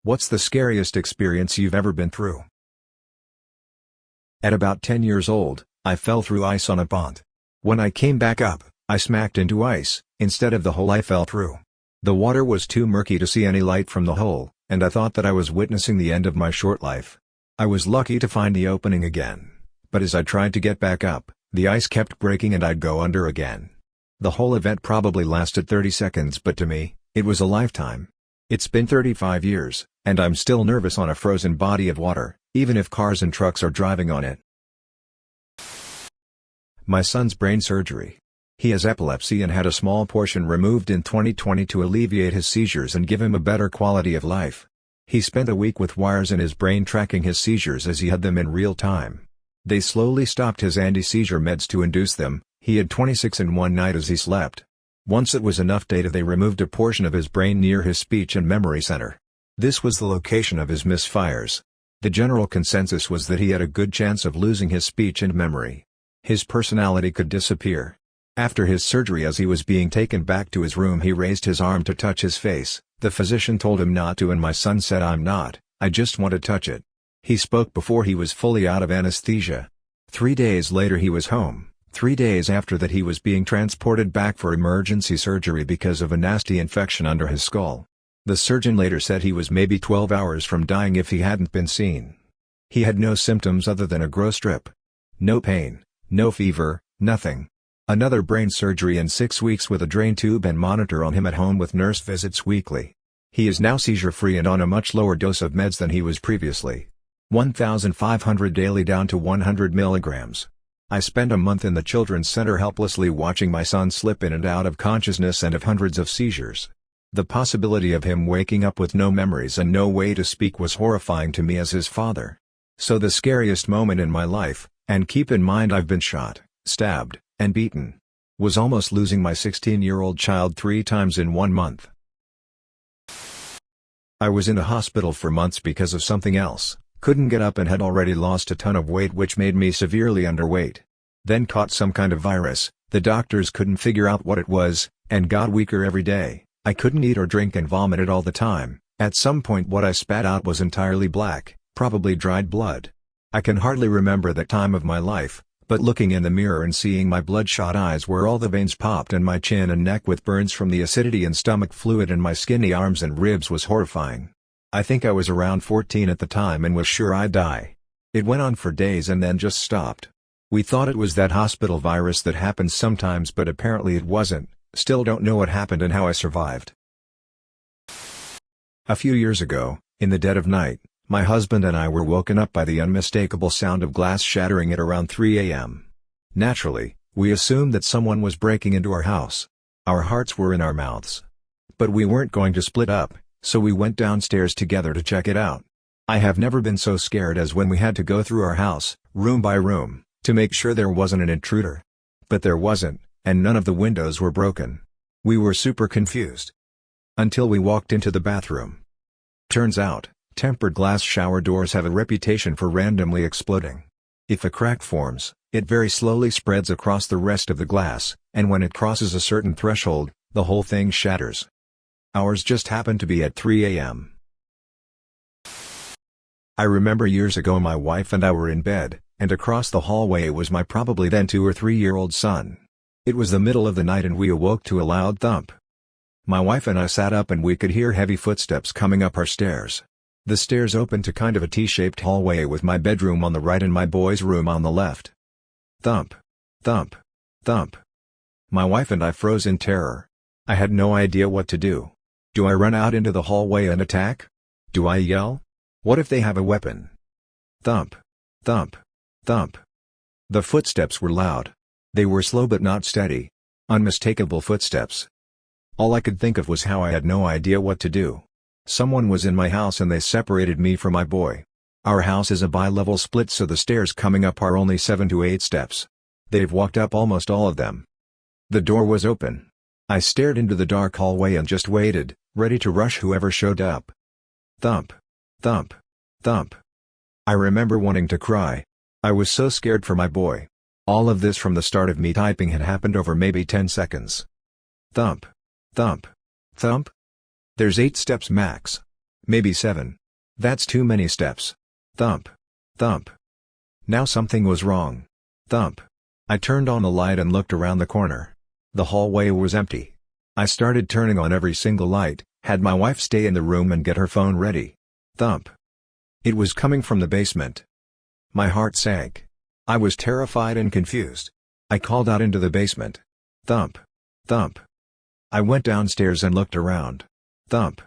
What's the scariest experience you've ever been through? At about 10 years old, I fell through ice on a pond. When I came back up, I smacked into ice, instead of the hole I fell through. The water was too murky to see any light from the hole, and I thought that I was witnessing the end of my short life. I was lucky to find the opening again. But as I tried to get back up, the ice kept breaking and I'd go under again. The whole event probably lasted 30 seconds, but to me, it was a lifetime. It's been 35 years, and I'm still nervous on a frozen body of water, even if cars and trucks are driving on it. My son's brain surgery. He has epilepsy and had a small portion removed in 2020 to alleviate his seizures and give him a better quality of life. He spent a week with wires in his brain tracking his seizures as he had them in real time. They slowly stopped his anti-seizure meds to induce them. He had 26 in one night as he slept. Once it was enough data, they removed a portion of his brain near his speech and memory center. This was the location of his misfires. The general consensus was that he had a good chance of losing his speech and memory. His personality could disappear. After his surgery, as he was being taken back to his room, he raised his arm to touch his face. The physician told him not to, and my son said, "I'm not, I just want to touch it." He spoke before he was fully out of anesthesia. 3 days later he was home. 3 days after that he was being transported back for emergency surgery because of a nasty infection under his skull. The surgeon later said he was maybe 12 hours from dying if he hadn't been seen. He had no symptoms other than a growth strip. No pain, no fever, nothing. Another brain surgery in 6 weeks with a drain tube and monitor on him at home with nurse visits weekly. He is now seizure-free and on a much lower dose of meds than he was previously. 1,500 daily down to 100 milligrams. I spent a month in the children's center helplessly watching my son slip in and out of consciousness and of hundreds of seizures. The possibility of him waking up with no memories and no way to speak was horrifying to me as his father. So the scariest moment in my life, and keep in mind I've been shot, stabbed, and beaten, was almost losing my 16-year-old child 3 times in 1 month. I was in a hospital for months because of something else. Couldn't get up and had already lost a ton of weight, which made me severely underweight. Then caught some kind of virus, the doctors couldn't figure out what it was, and got weaker every day. I couldn't eat or drink and vomited all the time. At some point what I spat out was entirely black, probably dried blood. I can hardly remember that time of my life, but looking in the mirror and seeing my bloodshot eyes where all the veins popped and my chin and neck with burns from the acidity and stomach fluid and my skinny arms and ribs was horrifying. I think I was around 14 at the time and was sure I'd die. It went on for days and then just stopped. We thought it was that hospital virus that happens sometimes, but apparently it wasn't. Still don't know what happened and how I survived. A few years ago, in the dead of night, my husband and I were woken up by the unmistakable sound of glass shattering at around 3 a.m. Naturally, we assumed that someone was breaking into our house. Our hearts were in our mouths. But we weren't going to split up, so we went downstairs together to check it out. I have never been so scared as when we had to go through our house, room by room, to make sure there wasn't an intruder. But there wasn't, and none of the windows were broken. We were super confused. Until we walked into the bathroom. Turns out, tempered glass shower doors have a reputation for randomly exploding. If a crack forms, it very slowly spreads across the rest of the glass, and when it crosses a certain threshold, the whole thing shatters. Ours just happened to be at 3 a.m. I remember years ago my wife and I were in bed, and across the hallway was my probably then 2 or 3-year-old son. It was the middle of the night and we awoke to a loud thump. My wife and I sat up and we could hear heavy footsteps coming up our stairs. The stairs opened to kind of a T-shaped hallway with my bedroom on the right and my boys' room on the left. Thump. Thump. Thump. My wife and I froze in terror. I had no idea what to do. Do I run out into the hallway and attack? Do I yell? What if they have a weapon? Thump. Thump. Thump. The footsteps were loud. They were slow but not steady. Unmistakable footsteps. All I could think of was how I had no idea what to do. Someone was in my house and they separated me from my boy. Our house is a bi-level split, so the stairs coming up are only 7 to 8 steps. They've walked up almost all of them. The door was open. I stared into the dark hallway and just waited, ready to rush whoever showed up. Thump. Thump. Thump. I remember wanting to cry. I was so scared for my boy. All of this from the start of me typing had happened over maybe 10 seconds. Thump. Thump. Thump. There's 8 steps max. Maybe 7. That's too many steps. Thump. Thump. Now something was wrong. Thump. I turned on the light and looked around the corner. The hallway was empty. I started turning on every single light, had my wife stay in the room and get her phone ready. Thump. It was coming from the basement. My heart sank. I was terrified and confused. I called out into the basement. Thump. Thump. I went downstairs and looked around. Thump.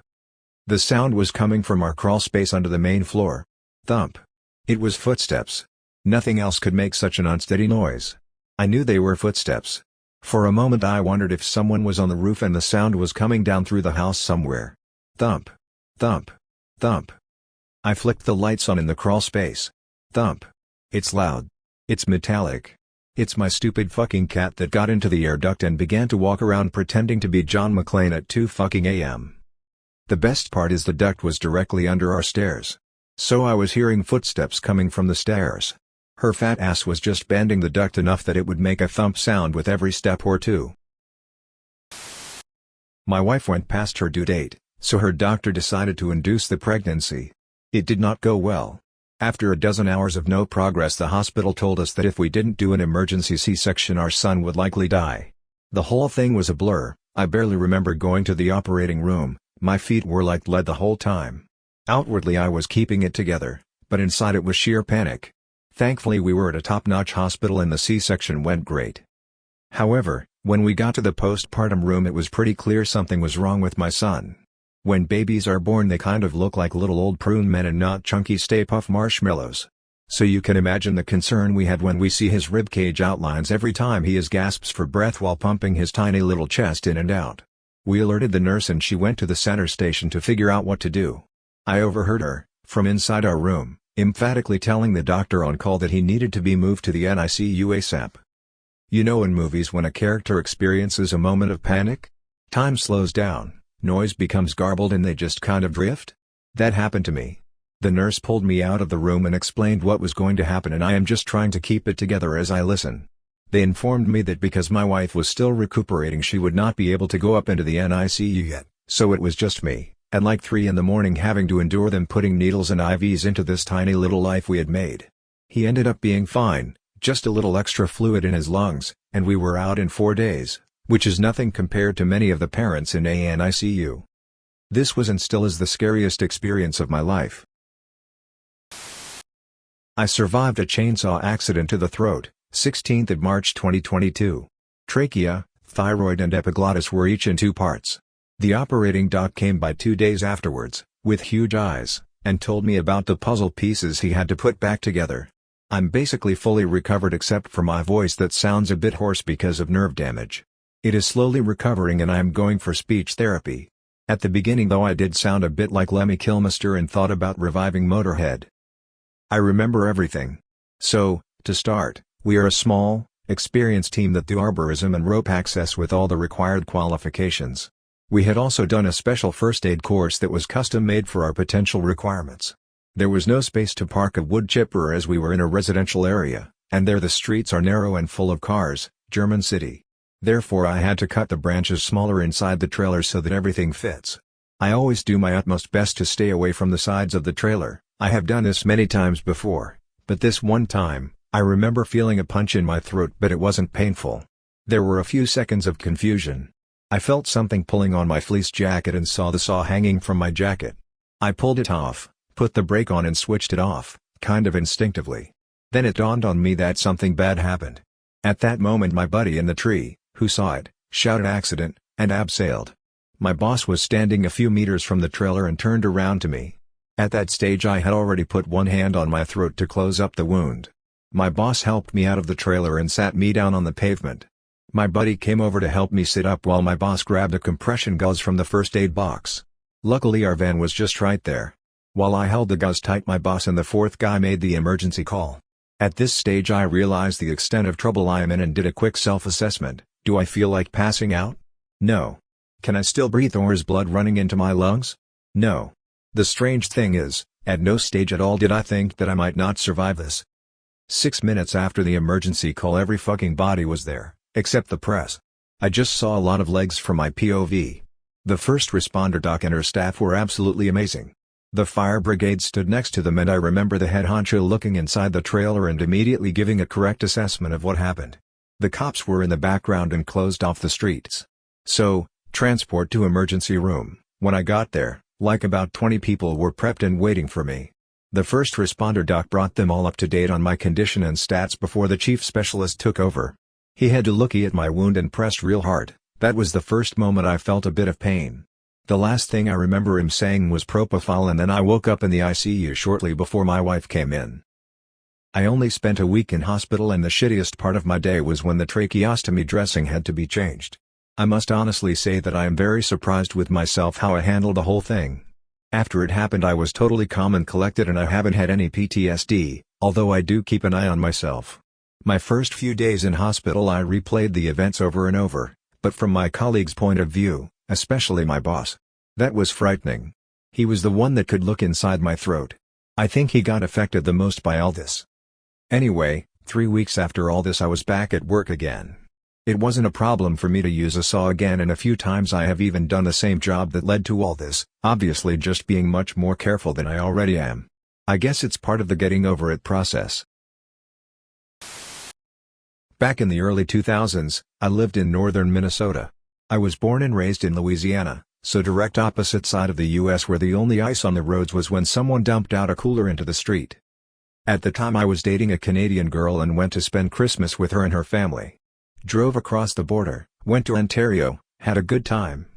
The sound was coming from our crawl space under the main floor. Thump. It was footsteps. Nothing else could make such an unsteady noise. I knew they were footsteps. For a moment I wondered if someone was on the roof and the sound was coming down through the house somewhere. Thump. Thump. Thump. I flicked the lights on in the crawl space. Thump. It's loud. It's metallic. It's my stupid fucking cat that got into the air duct and began to walk around pretending to be John McClane at 2 fucking a.m. The best part is the duct was directly under our stairs. So I was hearing footsteps coming from the stairs. Her fat ass was just bending the duct enough that it would make a thump sound with every step or two. My wife went past her due date, so her doctor decided to induce the pregnancy. It did not go well. After a dozen hours of no progress, the hospital told us that if we didn't do an emergency C-section our son would likely die. The whole thing was a blur. I barely remember going to the operating room. My feet were like lead the whole time. Outwardly I was keeping it together, but inside it was sheer panic. Thankfully we were at a top-notch hospital and the C-section went great. However, when we got to the postpartum room it was pretty clear something was wrong with my son. When babies are born they kind of look like little old prune men and not chunky Stay Puft marshmallows. So you can imagine the concern we had when we see his ribcage outlines every time he gasps for breath while pumping his tiny little chest in and out. We alerted the nurse and she went to the center station to figure out what to do. I overheard her, from inside our room, emphatically telling the doctor on call that he needed to be moved to the NICU ASAP. You know in movies when a character experiences a moment of panic? Time slows down, noise becomes garbled and they just kind of drift? That happened to me. The nurse pulled me out of the room and explained what was going to happen and I am just trying to keep it together as I listen. They informed me that because my wife was still recuperating she would not be able to go up into the NICU yet, so it was just me, at like 3 in the morning having to endure them putting needles and IVs into this tiny little life we had made. He ended up being fine, just a little extra fluid in his lungs, and we were out in 4 days, which is nothing compared to many of the parents in a NICU. This was and still is the scariest experience of my life. I survived a chainsaw accident to the throat, 16th of March 2022. Trachea, thyroid and epiglottis were each in 2 parts. The operating doc came by 2 days afterwards, with huge eyes, and told me about the puzzle pieces he had to put back together. I'm basically fully recovered except for my voice that sounds a bit hoarse because of nerve damage. It is slowly recovering and I am going for speech therapy. At the beginning though I did sound a bit like Lemmy Kilmister and thought about reviving Motorhead. I remember everything. So, to start, we are a small, experienced team that do arborism and rope access with all the required qualifications. We had also done a special first aid course that was custom made for our potential requirements. There was no space to park a wood chipper as we were in a residential area, and there the streets are narrow and full of cars, German city. Therefore I had to cut the branches smaller inside the trailer so that everything fits. I always do my utmost best to stay away from the sides of the trailer. I have done this many times before, but this one time, I remember feeling a punch in my throat but it wasn't painful. There were a few seconds of confusion. I felt something pulling on my fleece jacket and saw the saw hanging from my jacket. I pulled it off, put the brake on and switched it off, kind of instinctively. Then it dawned on me that something bad happened. At that moment my buddy in the tree, who saw it, shouted accident, and abseiled. My boss was standing a few meters from the trailer and turned around to me. At that stage I had already put one hand on my throat to close up the wound. My boss helped me out of the trailer and sat me down on the pavement. My buddy came over to help me sit up while my boss grabbed a compression gauze from the first aid box. Luckily our van was just right there. While I held the gauze tight my boss and the 4th guy made the emergency call. At this stage I realized the extent of trouble I am in and did a quick self-assessment. Do I feel like passing out? No. Can I still breathe or is blood running into my lungs? No. The strange thing is, at no stage at all did I think that I might not survive this. 6 minutes after the emergency call every fucking body was there. Except the press. I just saw a lot of legs from my POV. The first responder doc and her staff were absolutely amazing. The fire brigade stood next to them and I remember the head honcho looking inside the trailer and immediately giving a correct assessment of what happened. The cops were in the background and closed off the streets. So, transport to emergency room. When I got there, like about 20 people were prepped and waiting for me. The first responder doc brought them all up to date on my condition and stats before the chief specialist took over. He had to looky at my wound and pressed real hard. That was the first moment I felt a bit of pain. The last thing I remember him saying was propofol and then I woke up in the ICU shortly before my wife came in. I only spent a week in hospital and the shittiest part of my day was when the tracheostomy dressing had to be changed. I must honestly say that I am very surprised with myself how I handled the whole thing. After it happened I was totally calm and collected and I haven't had any PTSD, although I do keep an eye on myself. My first few days in hospital I replayed the events over and over, but from my colleagues' point of view, especially my boss. That was frightening. He was the one that could look inside my throat. I think he got affected the most by all this. Anyway, 3 weeks after all this I was back at work again. It wasn't a problem for me to use a saw again and a few times I have even done the same job that led to all this, obviously just being much more careful than I already am. I guess it's part of the getting over it process. Back in the early 2000s, I lived in northern Minnesota. I was born and raised in Louisiana, so direct opposite side of the US where the only ice on the roads was when someone dumped out a cooler into the street. At the time I was dating a Canadian girl and went to spend Christmas with her and her family. Drove across the border, went to Ontario, had a good time.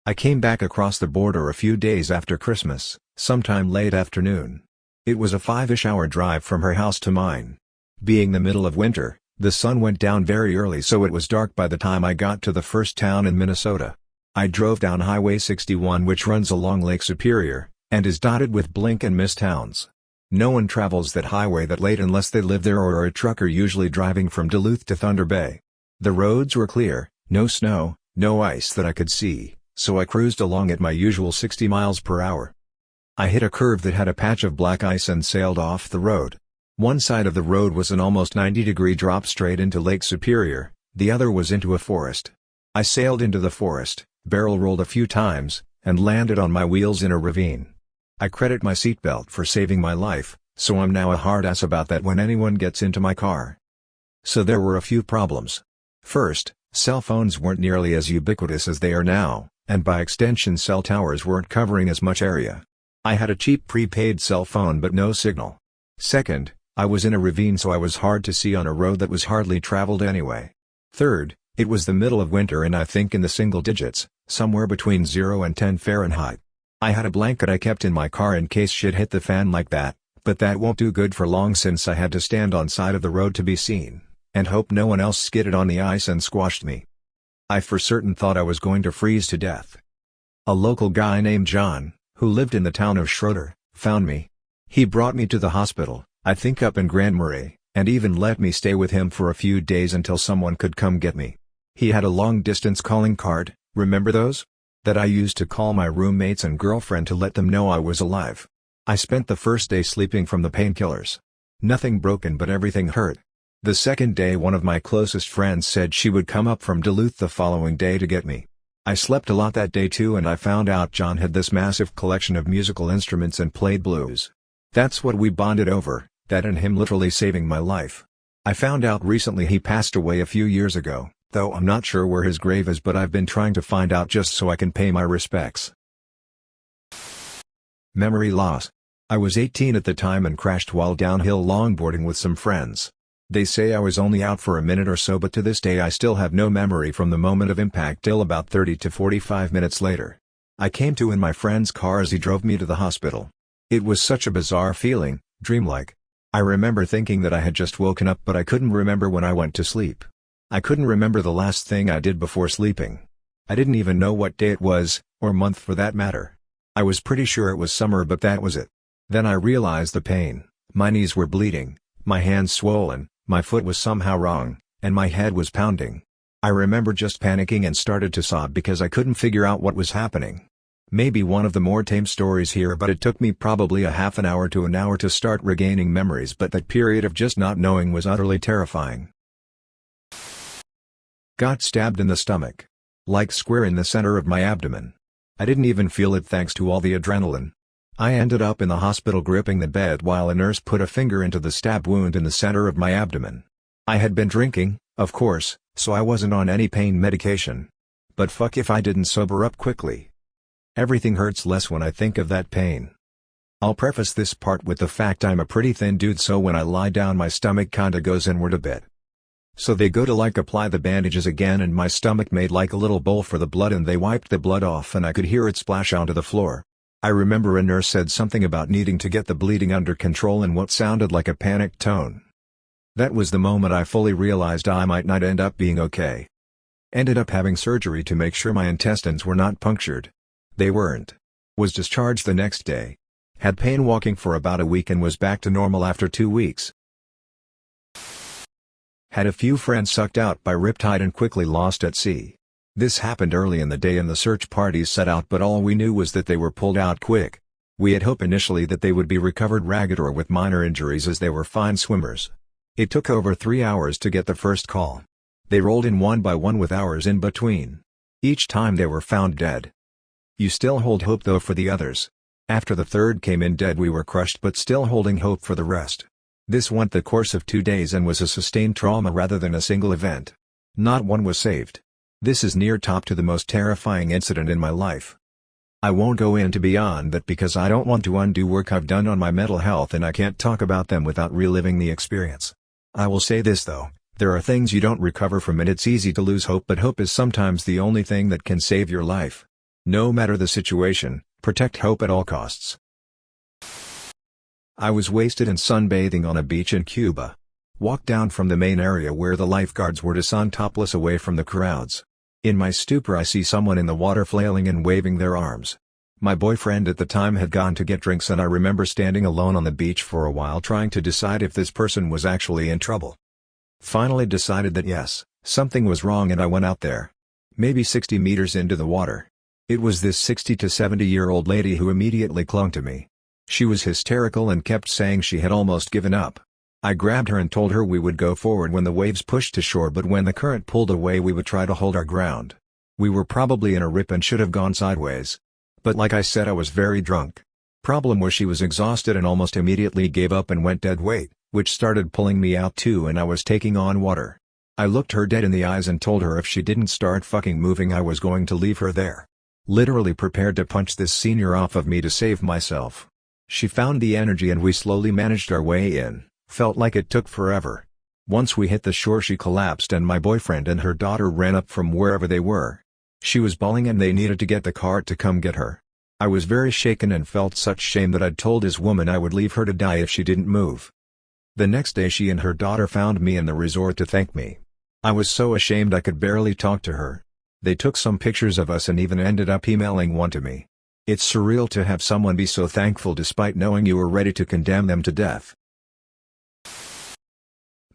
I came back across the border a few days after Christmas, sometime late afternoon. It was a 5-ish hour drive from her house to mine. Being the middle of winter, the sun went down very early so it was dark by the time I got to the first town in Minnesota. I drove down Highway 61 which runs along Lake Superior, and is dotted with blink and miss towns. No one travels that highway that late unless they live there or are a trucker usually driving from Duluth to Thunder Bay. The roads were clear, no snow, no ice that I could see, so I cruised along at my usual 60 miles per hour. I hit a curve that had a patch of black ice and sailed off the road. One side of the road was an almost 90-degree drop straight into Lake Superior, the other was into a forest. I sailed into the forest, barrel rolled a few times, and landed on my wheels in a ravine. I credit my seatbelt for saving my life, so I'm now a hard ass about that when anyone gets into my car. So there were a few problems. First, cell phones weren't nearly as ubiquitous as they are now, and by extension cell towers weren't covering as much area. I had a cheap prepaid cell phone but no signal. Second, I was in a ravine so I was hard to see on a road that was hardly traveled anyway. Third, it was the middle of winter and I think in the single digits, somewhere between 0 and 10 Fahrenheit. I had a blanket I kept in my car in case shit hit the fan like that, but that won't do good for long since I had to stand on side of the road to be seen, and hope no one else skidded on the ice and squashed me. I for certain thought I was going to freeze to death. A local guy named John, who lived in the town of Schroeder, found me. He brought me to the hospital, I think up in Grand Marais, and even let me stay with him for a few days until someone could come get me. He had a long-distance calling card, remember those? That I used to call my roommates and girlfriend to let them know I was alive. I spent the first day sleeping from the painkillers. Nothing broken but everything hurt. The second day one of my closest friends said she would come up from Duluth the following day to get me. I slept a lot that day too and I found out John had this massive collection of musical instruments and played blues. That's what we bonded over, that and him literally saving my life. I found out recently he passed away a few years ago, though I'm not sure where his grave is but I've been trying to find out just so I can pay my respects. Memory loss. I was 18 at the time and crashed while downhill longboarding with some friends. They say I was only out for a minute or so but to this day I still have no memory from the moment of impact till about 30 to 45 minutes later. I came to in my friend's car as he drove me to the hospital. It was such a bizarre feeling, dreamlike. I remember thinking that I had just woken up but I couldn't remember when I went to sleep. I couldn't remember the last thing I did before sleeping. I didn't even know what day it was, or month for that matter. I was pretty sure it was summer but that was it. Then I realized the pain, my knees were bleeding, my hands swollen, my foot was somehow wrong, and my head was pounding. I remember just panicking and started to sob because I couldn't figure out what was happening. Maybe one of the more tame stories here but it took me probably a half an hour to an hour to start regaining memories but that period of just not knowing was utterly terrifying. Got stabbed in the stomach. Like square in the center of my abdomen. I didn't even feel it thanks to all the adrenaline. I ended up in the hospital gripping the bed while a nurse put a finger into the stab wound in the center of my abdomen. I had been drinking, of course, so I wasn't on any pain medication. But fuck if I didn't sober up quickly. Everything hurts less when I think of that pain. I'll preface this part with the fact I'm a pretty thin dude, so when I lie down my stomach kinda goes inward a bit. So they go to apply the bandages again and my stomach made like a little bowl for the blood and they wiped the blood off and I could hear it splash onto the floor. I remember a nurse said something about needing to get the bleeding under control in what sounded like a panicked tone. That was the moment I fully realized I might not end up being okay. Ended up having surgery to make sure my intestines were not punctured. They weren't. Was discharged the next day. Had pain walking for about a week and was back to normal after 2 weeks. Had a few friends sucked out by riptide and quickly lost at sea. This happened early in the day and the search parties set out, but all we knew was that they were pulled out quick. We had hoped initially that they would be recovered ragged or with minor injuries as they were fine swimmers. It took over 3 hours to get the first call. They rolled in one by one with hours in between. Each time they were found dead. You still hold hope though for the others. After the third came in dead we were crushed but still holding hope for the rest. This went the course of 2 days and was a sustained trauma rather than a single event. Not one was saved. This is near top to the most terrifying incident in my life. I won't go into beyond that because I don't want to undo work I've done on my mental health and I can't talk about them without reliving the experience. I will say this though, there are things you don't recover from and it's easy to lose hope, but hope is sometimes the only thing that can save your life. No matter the situation, protect hope at all costs. I was wasted and sunbathing on a beach in Cuba. Walked down from the main area where the lifeguards were to sun topless away from the crowds. In my stupor I see someone in the water flailing and waving their arms. My boyfriend at the time had gone to get drinks and I remember standing alone on the beach for a while trying to decide if this person was actually in trouble. Finally decided that yes, something was wrong and I went out there. Maybe 60 meters into the water. It was this 60 to 70-year-old lady who immediately clung to me. She was hysterical and kept saying she had almost given up. I grabbed her and told her we would go forward when the waves pushed to shore, but when the current pulled away we would try to hold our ground. We were probably in a rip and should have gone sideways. But like I said, I was very drunk. Problem was she was exhausted and almost immediately gave up and went dead weight, which started pulling me out too and I was taking on water. I looked her dead in the eyes and told her if she didn't start fucking moving I was going to leave her there. Literally prepared to punch this senior off of me to save myself. She found the energy and we slowly managed our way in. Felt like it took forever. Once we hit the shore she collapsed and my boyfriend and her daughter ran up from wherever they were. She was bawling and they needed to get the cart to come get her. I was very shaken and felt such shame that I'd told his woman I would leave her to die if she didn't move. The next day she and her daughter found me in the resort to thank me. I was so ashamed I could barely talk to her. They took some pictures of us and even ended up emailing one to me. It's surreal to have someone be so thankful despite knowing you were ready to condemn them to death.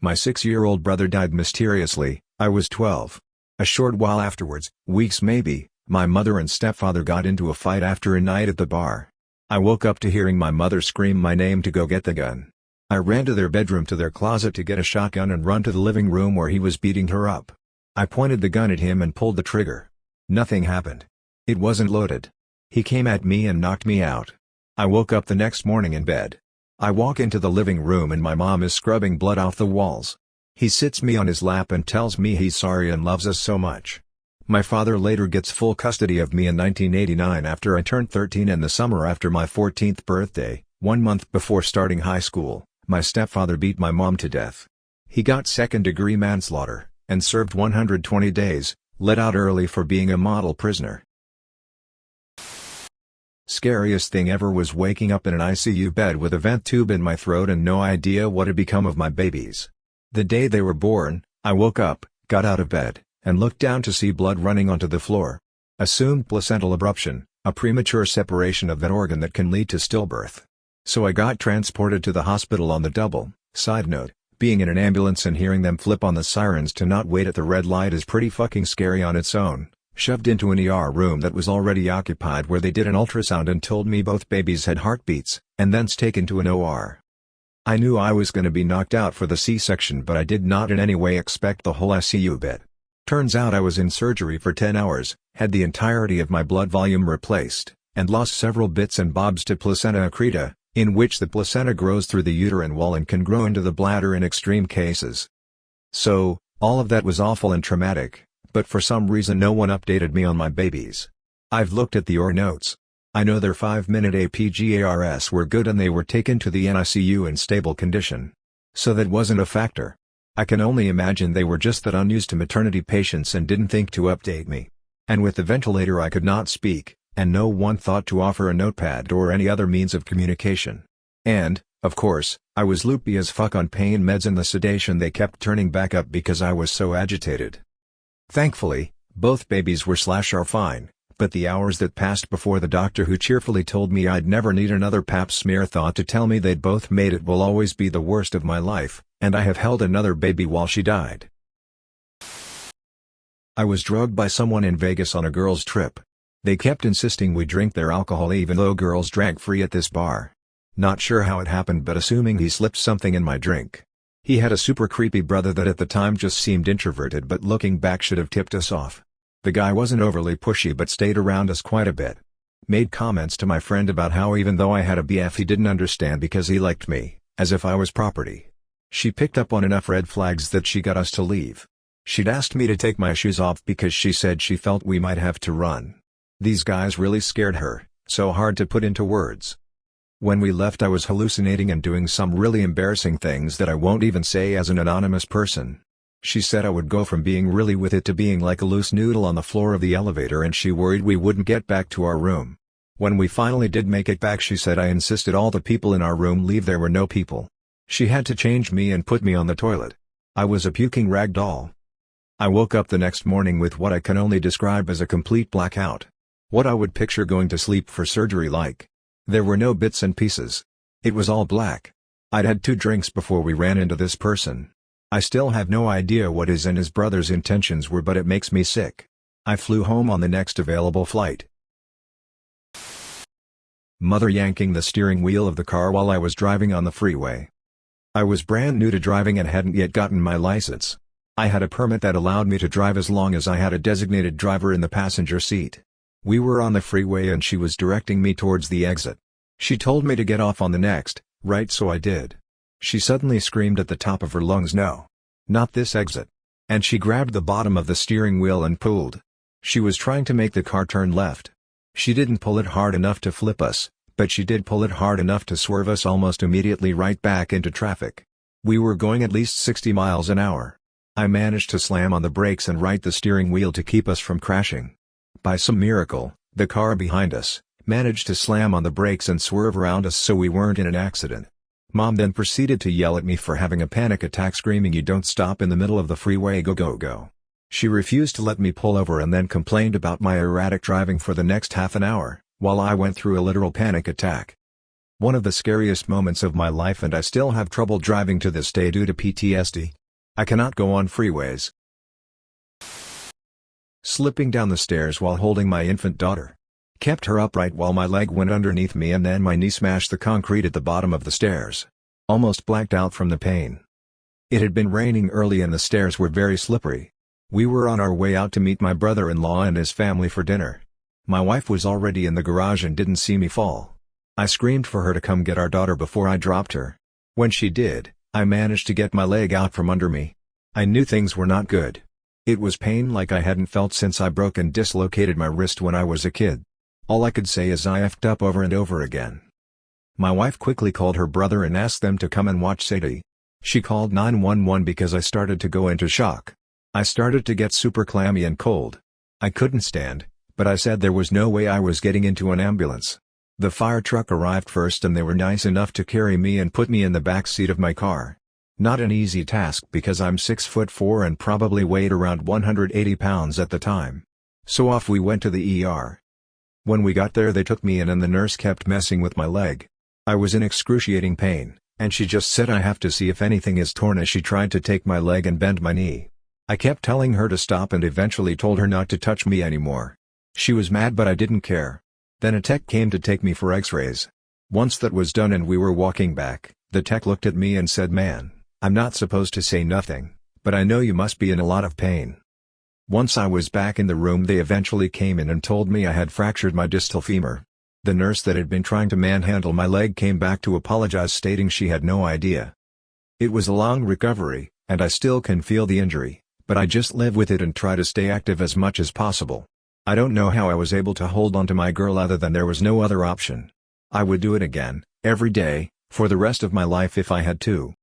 My 6-year-old brother died mysteriously. I was 12. A short while afterwards, weeks maybe, my mother and stepfather got into a fight after a night at the bar. I woke up to hearing my mother scream my name to go get the gun. I ran to their bedroom to their closet to get a shotgun and run to the living room where he was beating her up. I pointed the gun at him and pulled the trigger. Nothing happened. It wasn't loaded. He came at me and knocked me out. I woke up the next morning in bed. I walk into the living room and my mom is scrubbing blood off the walls. He sits me on his lap and tells me he's sorry and loves us so much. My father later gets full custody of me in 1989 after I turned 13 and the summer after my 14th birthday, 1 month before starting high school, my stepfather beat my mom to death. He got second-degree manslaughter, and served 120 days, let out early for being a model prisoner. Scariest thing ever was waking up in an ICU bed with a vent tube in my throat and no idea what had become of my babies. The day they were born, I woke up, got out of bed, and looked down to see blood running onto the floor. Assumed placental abruption, a premature separation of that organ that can lead to stillbirth. So I got transported to the hospital on the double. Side note, being in an ambulance and hearing them flip on the sirens to not wait at the red light is pretty fucking scary on its own. Shoved into an ER room that was already occupied where they did an ultrasound and told me both babies had heartbeats, and thence taken to an OR. I knew I was gonna be knocked out for the C-section, but I did not in any way expect the whole ICU bit. Turns out I was in surgery for 10 hours, had the entirety of my blood volume replaced, and lost several bits and bobs to placenta accreta, in which the placenta grows through the uterine wall and can grow into the bladder in extreme cases. So, all of that was awful and traumatic, but for some reason no one updated me on my babies. I've looked at the OR notes. I know their 5-minute APGARS were good and they were taken to the NICU in stable condition. So that wasn't a factor. I can only imagine they were just that unused to maternity patients and didn't think to update me. And with the ventilator I could not speak, and no one thought to offer a notepad or any other means of communication. And, of course, I was loopy as fuck on pain meds and the sedation they kept turning back up because I was so agitated. Thankfully, both babies are fine, but the hours that passed before the doctor who cheerfully told me I'd never need another pap smear thought to tell me they'd both made it will always be the worst of my life, and I have held another baby while she died. I was drugged by someone in Vegas on a girls' trip. They kept insisting we drink their alcohol even though girls drank free at this bar. Not sure how it happened but assuming he slipped something in my drink. He had a super creepy brother that at the time just seemed introverted but looking back should have tipped us off. The guy wasn't overly pushy but stayed around us quite a bit. Made comments to my friend about how even though I had a BF he didn't understand because he liked me, as if I was property. She picked up on enough red flags that she got us to leave. She'd asked me to take my shoes off because she said she felt we might have to run. These guys really scared her, so hard to put into words. When we left I was hallucinating and doing some really embarrassing things that I won't even say as an anonymous person. She said I would go from being really with it to being like a loose noodle on the floor of the elevator and she worried we wouldn't get back to our room. When we finally did make it back she said I insisted all the people in our room leave. There were no people. She had to change me and put me on the toilet. I was a puking rag doll. I woke up the next morning with what I can only describe as a complete blackout. What I would picture going to sleep for surgery like. There were no bits and pieces. It was all black. I'd had 2 drinks before we ran into this person. I still have no idea what his and his brother's intentions were but it makes me sick. I flew home on the next available flight. Mother yanking the steering wheel of the car while I was driving on the freeway. I was brand new to driving and hadn't yet gotten my license. I had a permit that allowed me to drive as long as I had a designated driver in the passenger seat. We were on the freeway and she was directing me towards the exit. She told me to get off on the next, right, so I did. She suddenly screamed at the top of her lungs, "No! Not this exit!" And she grabbed the bottom of the steering wheel and pulled. She was trying to make the car turn left. She didn't pull it hard enough to flip us, but she did pull it hard enough to swerve us almost immediately right back into traffic. We were going at least 60 miles an hour. I managed to slam on the brakes and right the steering wheel to keep us from crashing. By some miracle, the car behind us managed to slam on the brakes and swerve around us so we weren't in an accident. Mom then proceeded to yell at me for having a panic attack, screaming, "You don't stop in the middle of the freeway, go go go." She refused to let me pull over and then complained about my erratic driving for the next half an hour, while I went through a literal panic attack. One of the scariest moments of my life, and I still have trouble driving to this day due to PTSD. I cannot go on freeways. Slipping down the stairs while holding my infant daughter. Kept her upright while my leg went underneath me and then my knee smashed the concrete at the bottom of the stairs. Almost blacked out from the pain. It had been raining early and the stairs were very slippery. We were on our way out to meet my brother-in-law and his family for dinner. My wife was already in the garage and didn't see me fall. I screamed for her to come get our daughter before I dropped her. When she did, I managed to get my leg out from under me. I knew things were not good. It was pain like I hadn't felt since I broke and dislocated my wrist when I was a kid. All I could say is I effed up over and over again. My wife quickly called her brother and asked them to come and watch Sadie. She called 911 because I started to go into shock. I started to get super clammy and cold. I couldn't stand, but I said there was no way I was getting into an ambulance. The fire truck arrived first and they were nice enough to carry me and put me in the back seat of my car. Not an easy task because I'm 6'4" and probably weighed around 180 pounds at the time. So off we went to the ER. When we got there they took me in and the nurse kept messing with my leg. I was in excruciating pain, and she just said I have to see if anything is torn as she tried to take my leg and bend my knee. I kept telling her to stop and eventually told her not to touch me anymore. She was mad but I didn't care. Then a tech came to take me for x-rays. Once that was done and we were walking back, the tech looked at me and said, "Man, I'm not supposed to say nothing, but I know you must be in a lot of pain." Once I was back in the room they eventually came in and told me I had fractured my distal femur. The nurse that had been trying to manhandle my leg came back to apologize, stating she had no idea. It was a long recovery, and I still can feel the injury, but I just live with it and try to stay active as much as possible. I don't know how I was able to hold on to my girl other than there was no other option. I would do it again, every day, for the rest of my life if I had to.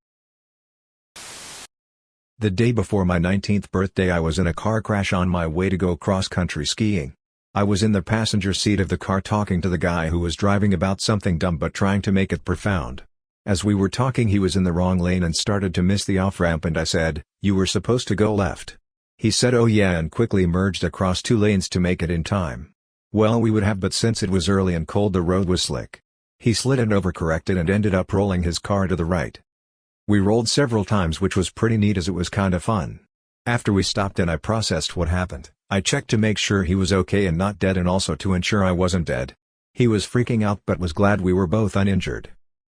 The day before my 19th birthday I was in a car crash on my way to go cross-country skiing. I was in the passenger seat of the car talking to the guy who was driving about something dumb but trying to make it profound. As we were talking he was in the wrong lane and started to miss the off-ramp and I said, "You were supposed to go left." He said oh yeah and quickly merged across 2 lanes to make it in time. Well we would have, but since it was early and cold the road was slick. He slid and overcorrected and ended up rolling his car to the right. We rolled several times which was pretty neat as it was kinda fun. After we stopped and I processed what happened, I checked to make sure he was okay and not dead and also to ensure I wasn't dead. He was freaking out but was glad we were both uninjured.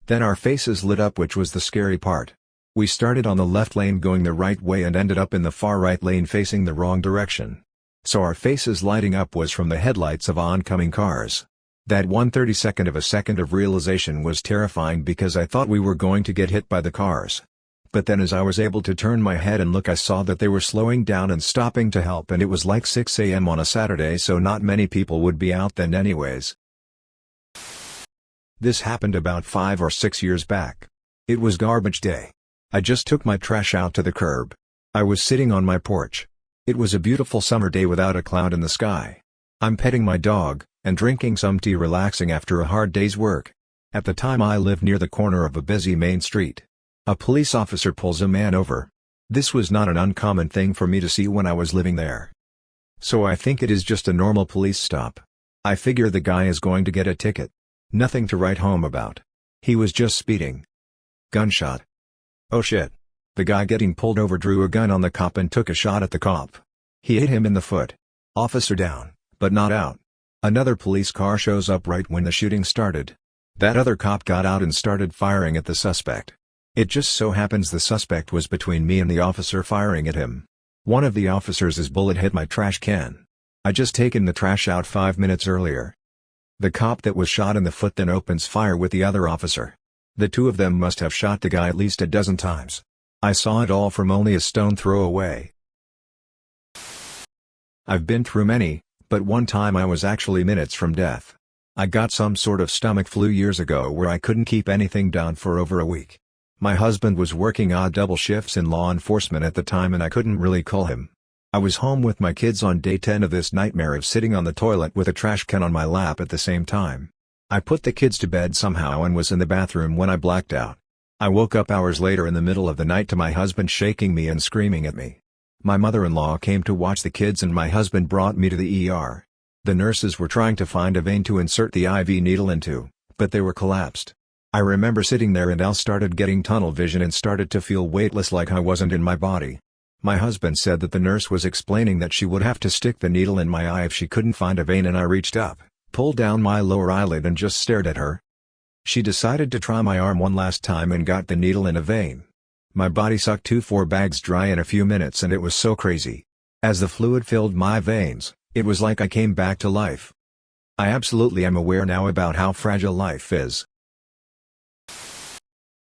Then our faces lit up, which was the scary part. We started on the left lane going the right way and ended up in the far right lane facing the wrong direction. So our faces lighting up was from the headlights of oncoming cars. That 1/32nd of a second of realization was terrifying because I thought we were going to get hit by the cars. But then as I was able to turn my head and look I saw that they were slowing down and stopping to help, and it was like 6 a.m. on a Saturday, so not many people would be out then anyways. This happened about 5 or 6 years back. It was garbage day. I just took my trash out to the curb. I was sitting on my porch. It was a beautiful summer day without a cloud in the sky. I'm petting my dog, and drinking some tea, relaxing after a hard day's work. At the time I lived near the corner of a busy main street. A police officer pulls a man over. This was not an uncommon thing for me to see when I was living there. So I think it is just a normal police stop. I figure the guy is going to get a ticket. Nothing to write home about. He was just speeding. Gunshot. Oh shit. The guy getting pulled over drew a gun on the cop and took a shot at the cop. He hit him in the foot. Officer down, but not out. Another police car shows up right when the shooting started. That other cop got out and started firing at the suspect. It just so happens the suspect was between me and the officer firing at him. One of the officers' bullet hit my trash can. I just taken the trash out 5 minutes earlier. The cop that was shot in the foot then opens fire with the other officer. The two of them must have shot the guy at least a dozen times. I saw it all from only a stone throw away. I've been through many, but one time I was actually minutes from death. I got some sort of stomach flu years ago where I couldn't keep anything down for over a week. My husband was working odd double shifts in law enforcement at the time and I couldn't really call him. I was home with my kids on day 10 of this nightmare of sitting on the toilet with a trash can on my lap at the same time. I put the kids to bed somehow and was in the bathroom when I blacked out. I woke up hours later in the middle of the night to my husband shaking me and screaming at me. My mother-in-law came to watch the kids and my husband brought me to the ER. The nurses were trying to find a vein to insert the IV needle into, but they were collapsed. I remember sitting there and I started getting tunnel vision and started to feel weightless, like I wasn't in my body. My husband said that the nurse was explaining that she would have to stick the needle in my eye if she couldn't find a vein, and I reached up, pulled down my lower eyelid and just stared at her. She decided to try my arm one last time and got the needle in a vein. My body sucked 2 bags dry in a few minutes and it was so crazy. As the fluid filled my veins, it was like I came back to life. I absolutely am aware now about how fragile life is.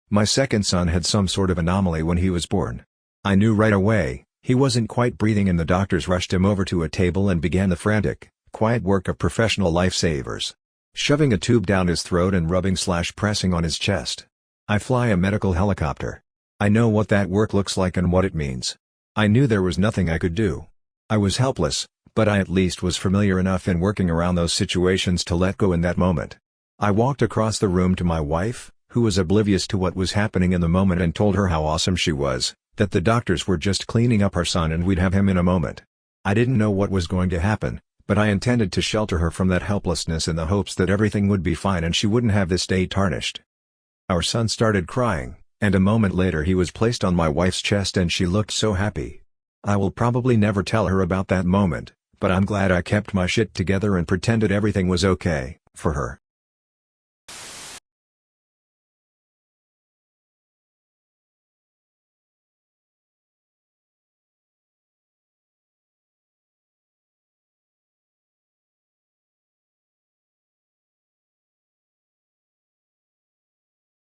My second son had some sort of anomaly when he was born. I knew right away, he wasn't quite breathing and the doctors rushed him over to a table and began the frantic, quiet work of professional lifesavers. Shoving a tube down his throat and rubbing/pressing on his chest. I fly a medical helicopter. I know what that work looks like and what it means. I knew there was nothing I could do. I was helpless, but I at least was familiar enough in working around those situations to let go in that moment. I walked across the room to my wife, who was oblivious to what was happening in the moment, and told her how awesome she was, that the doctors were just cleaning up our son and we'd have him in a moment. I didn't know what was going to happen, but I intended to shelter her from that helplessness in the hopes that everything would be fine and she wouldn't have this day tarnished. Our son started crying, and a moment later he was placed on my wife's chest and she looked so happy. I will probably never tell her about that moment, but I'm glad I kept my shit together and pretended everything was okay, for her.